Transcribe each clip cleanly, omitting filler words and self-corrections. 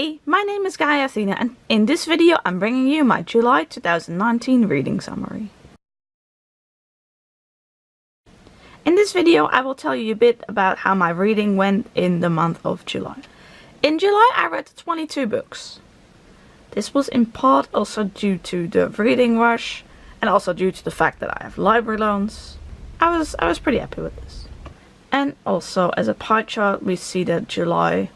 Hey, my name is Gaia Athena and in this video I'm bringing you my July 2019 reading summary. In this video I will tell you a bit about how my reading went in the month of July. In July I read 22 books. This was in part also due to the reading rush and also due to the fact that I have library loans. I was pretty happy with this. And also as a pie chart we see that July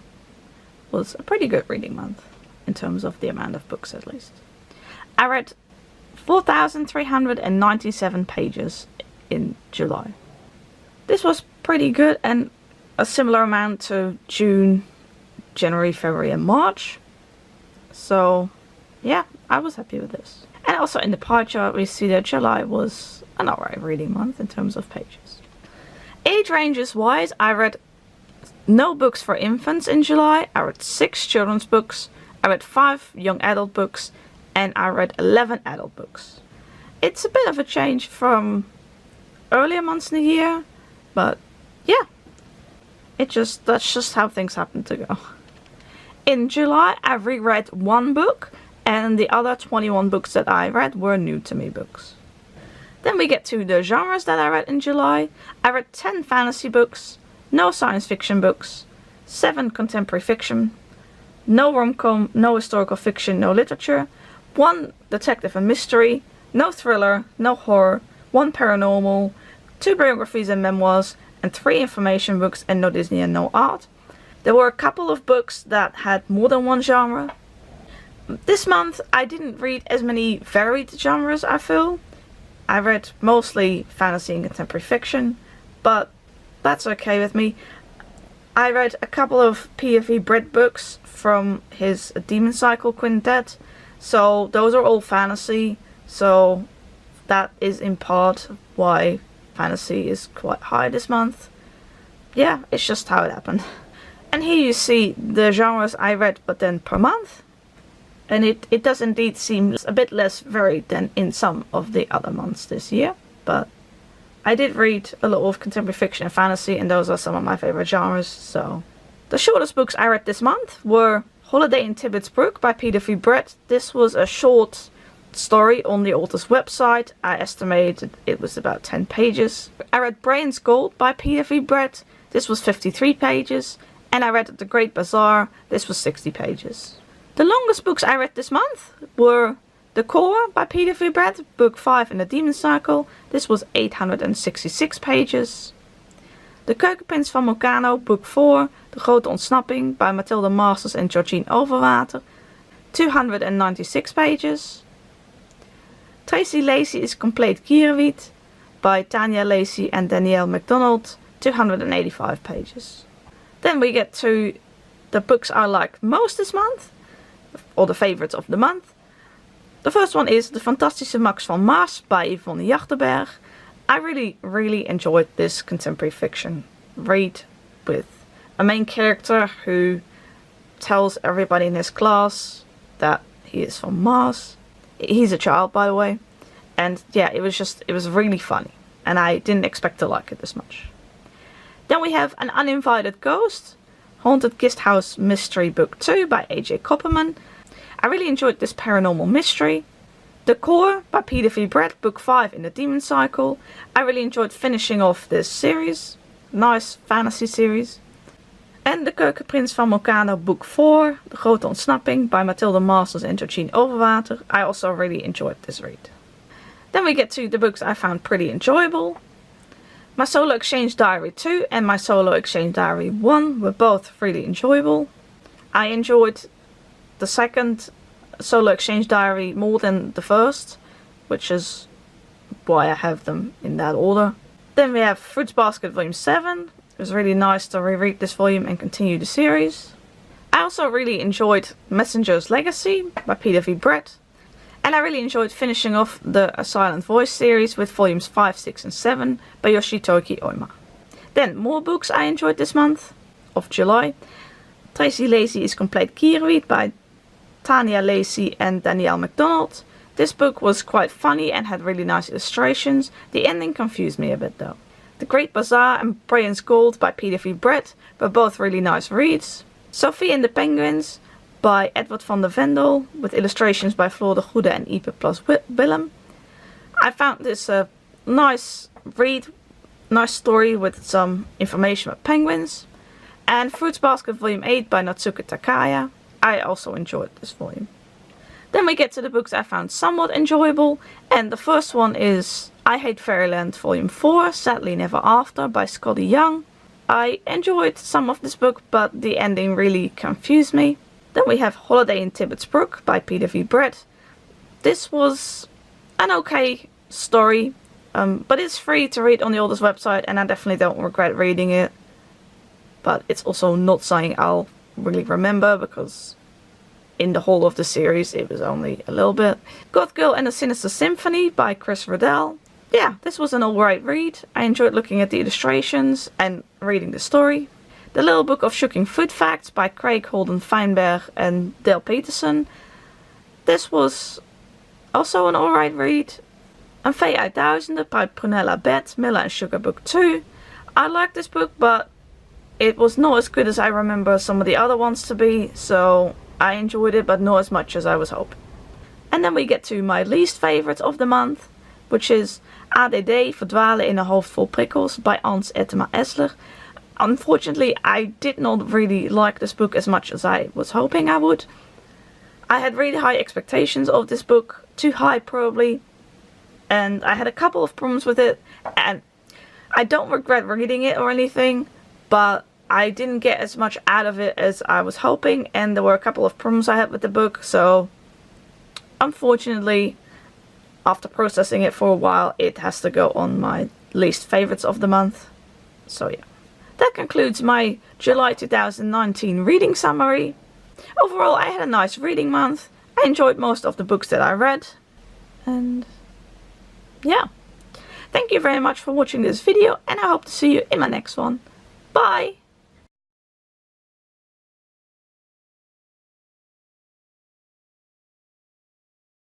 was a pretty good reading month, in terms of the amount of books at least. I read 4,397 pages in July. This was pretty good and a similar amount to June, January, February and March. So yeah, I was happy with this. And also in the pie chart we see that July was an alright reading month in terms of pages. Age ranges wise, I read no books for infants in July. I read 6 children's books, I read 5 young adult books, and I read 11 adult books. It's a bit of a change from earlier months in the year, but yeah, that's just how things happen to go. In July I reread 1 book, and the other 21 books that I read were new to me books. Then we get to the genres that I read in July. I read 10 fantasy books, no science fiction books, 7 contemporary fiction, no rom-com, no historical fiction, no literature, 1 detective and mystery, no thriller, no horror, 1 paranormal, 2 biographies and memoirs, and 3 information books and no Disney and no art. There were a couple of books that had more than 1 genre. This month I didn't read as many varied genres, I feel. I read mostly fantasy and contemporary fiction, but that's okay with me. I read a couple of Peter V. Brett books from his Demon Cycle quintet, so those are all fantasy, so that is in part why fantasy is quite high this month. Yeah, it's just how it happened. And here you see the genres I read, but then per month. And it does indeed seem a bit less varied than in some of the other months this year, but I did read a lot of contemporary fiction and fantasy, and those are some of my favorite genres, so. The shortest books I read this month were Holiday in Tibbet's Brook by Peter V. Brett. This was a short story on the author's website. I estimated it was about 10 pages. I read Brian's Gold by Peter V. Brett. This was 53 pages. And I read The Great Bazaar. This was 60 pages. The longest books I read this month were The Core by Peter V. Brett, book 5 in the Demon Cycle. This was 866 pages. De Keukenprins van Meccano, book 4, De Grote Ontsnapping by Mathilde Masters and Georgine Overwater. 296 pages. Tracy Lacey is Complete Kierwiet by Tanya Lacey and Danielle MacDonald. 285 pages. Then we get to the books I liked most this month, or the favorites of the month. The first one is The Fantastische Max van Maas by Yvonne Jachterberg. I really enjoyed this contemporary fiction read with a main character who tells everybody in his class that he is from Mars. He's a child, by the way. And yeah, it was really funny. And I didn't expect to like it this much. Then we have An Uninvited Ghost, Haunted Guest House Mystery Book 2 by A.J. Kopperman. I really enjoyed this paranormal mystery. The Core by Peter V. Brett, book 5 in the Demon Cycle. I really enjoyed finishing off this series. Nice fantasy series. And De Keukenprins van Meccano, book 4, De Grote Ontsnapping by Mathilde Masters and Georgine Overwater. I also really enjoyed this read. Then we get to the books I found pretty enjoyable. My Solo Exchange Diary 2 and My Solo Exchange Diary 1 were both really enjoyable. I enjoyed the second Solo Exchange Diary more than the first, which is why I have them in that order. Then we have Fruits Basket Volume 7. It was really nice to reread this volume and continue the series. I also really enjoyed Messenger's Legacy by Peter V. Brett. And I really enjoyed finishing off the A Silent Voice series with volumes 5, 6 and 7 by Yoshitoki Oima. Then more books I enjoyed this month of July. Tracy Lacey is Complete Kierwiet by Tanya Lacey and Danielle MacDonald. This book was quite funny and had really nice illustrations. The ending confused me a bit though. The Great Bazaar and Brian's Gold by Peter V. Brett were both really nice reads. Sophie and the Penguins by Edward van der Vendel with illustrations by Floor de Goede and Ipe plus Willem. I found this a nice read, nice story with some information about penguins. And Fruits Basket Volume 8 by Natsuki Takaya. I also enjoyed this volume. Then we get to the books I found somewhat enjoyable, and the first one is I Hate Fairyland Volume 4, Sadly Never After by Scotty Young. I enjoyed some of this book, but the ending really confused me. Then we have Holiday in Tibbet's Brook by Peter V. Brett. This was an okay story, but it's free to read on the Aldous website, and I definitely don't regret reading it. But it's also not something I'll really remember, because in the whole of the series it was only a little bit. Goth Girl and the Sinister Symphony by Chris Riddell. Yeah, this was an alright read. I enjoyed looking at the illustrations and reading the story. The Little Book of Shocking Food Facts by Craig Holden Feinberg and Dale Peterson. This was also an alright read. And Fay Uitduizenden by Prunella Bett, Miller and Sugar Book 2. I liked this book, but it was not as good as I remember some of the other ones to be, so I enjoyed it, but not as much as I was hoping. And then we get to my least favourite of the month, which is ADD Verdwalen in een Hoofd Vol Prikkels by Ans Ettema Esler. Unfortunately, I did not really like this book as much as I was hoping I would. I had really high expectations of this book, too high probably, and I had a couple of problems with it, and I don't regret reading it or anything, but I didn't get as much out of it as I was hoping, and there were a couple of problems I had with the book, so unfortunately, after processing it for a while, it has to go on my least favorites of the month. So yeah. That concludes my July 2019 reading summary. Overall, I had a nice reading month. I enjoyed most of the books that I read. And yeah. Thank you very much for watching this video, and I hope to see you in my next one. Bye!